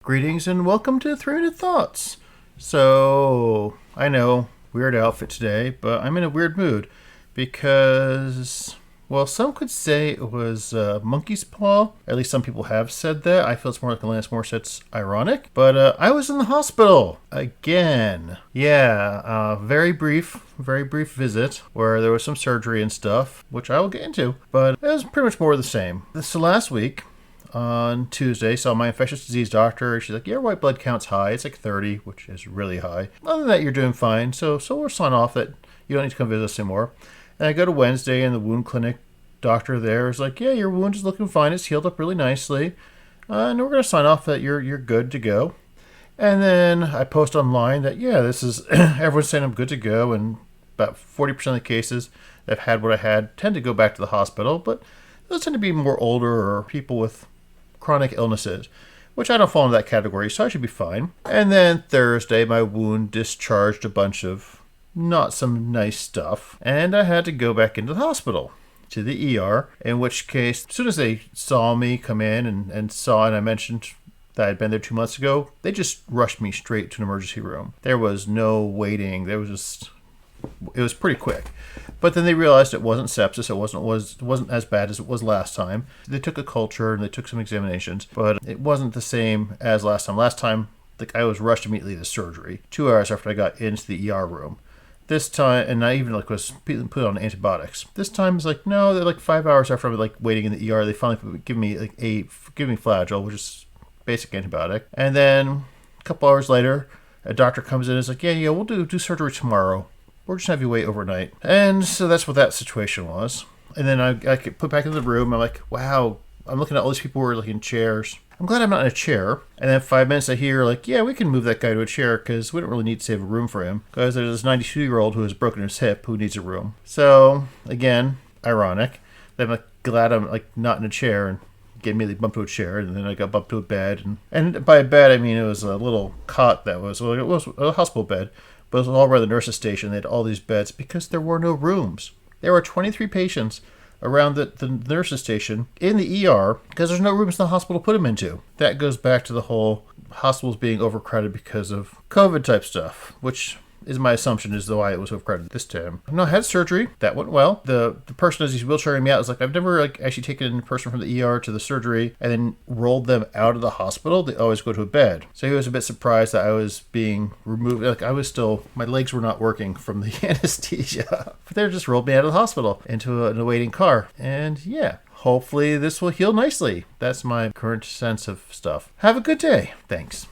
Greetings and welcome to 300 Thoughts. So, I know, weird outfit today, but I'm in a weird mood because, well, some could say it was monkey's paw. At least some people have said that. I feel it's more like Alanis Morissette's ironic. But I was in the hospital again. Yeah, very brief visit where there was some surgery and stuff, which I will get into. But it was pretty much more of the same. So last week, on Tuesday, saw my infectious disease doctor. She's like, your white blood count's high. It's like 30, which is really high. Other than that, you're doing fine. So we'll sign off that you don't need to come visit us anymore. And I go to Wednesday, and the wound clinic doctor there is like, yeah, your wound is looking fine. It's healed up really nicely. And we're going to sign off that you're good to go. And then I post online that, yeah, this is, everyone's saying I'm good to go. And about 40% of the cases that have had what I had tend to go back to the hospital. But those tend to be more older or people with chronic illnesses, which I don't fall into that category, so I should be fine. And then Thursday, my wound discharged a bunch of not some nice stuff, and I had to go back into the hospital to the ER, in which case, as soon as they saw me come in and I mentioned that I'd been there 2 months ago, they just rushed me straight to an emergency room. There was no waiting. It was pretty quick. But then they realized it wasn't sepsis. It wasn't as bad as it was last time. They took a culture and they took some examinations, but it wasn't the same as last time. Last time, I was rushed immediately to surgery 2 hours after I got into the ER room. This time, and I even was put on antibiotics. This time it's like, no, they're 5 hours after I was waiting in the ER. They finally give me Flagyl, which is basic antibiotic. And then a couple hours later, a doctor comes in and is like, yeah, we'll do surgery tomorrow. We're just have you wait overnight. And so that's what that situation was. And then I get put back in the room. I'm like, wow, I'm looking at all these people who are in chairs. I'm glad I'm not in a chair. And then 5 minutes I hear yeah, we can move that guy to a chair because we don't really need to save a room for him because there's this 92-year-old who has broken his hip who needs a room. So again, ironic. Then I'm glad I'm not in a chair and get immediately bumped to a chair, and then I got bumped to a bed. And by a bed, I mean it was a little cot it was a hospital bed. But it was all around the nurse's station. They had all these beds because there were no rooms. There were 23 patients around the nurse's station in the ER because there's no rooms in the hospital to put them into. That goes back to the whole hospitals being overcrowded because of COVID type stuff, which is my assumption is why it was overcrowded this time. No, I had surgery. That went well. The person as he's wheelchairing me out is I've never actually taken a person from the ER to the surgery and then rolled them out of the hospital. They always go to a bed. So he was a bit surprised that I was being removed. My legs were not working from the anesthesia. But they just rolled me out of the hospital into an awaiting car. And yeah, hopefully this will heal nicely. That's my current sense of stuff. Have a good day. Thanks.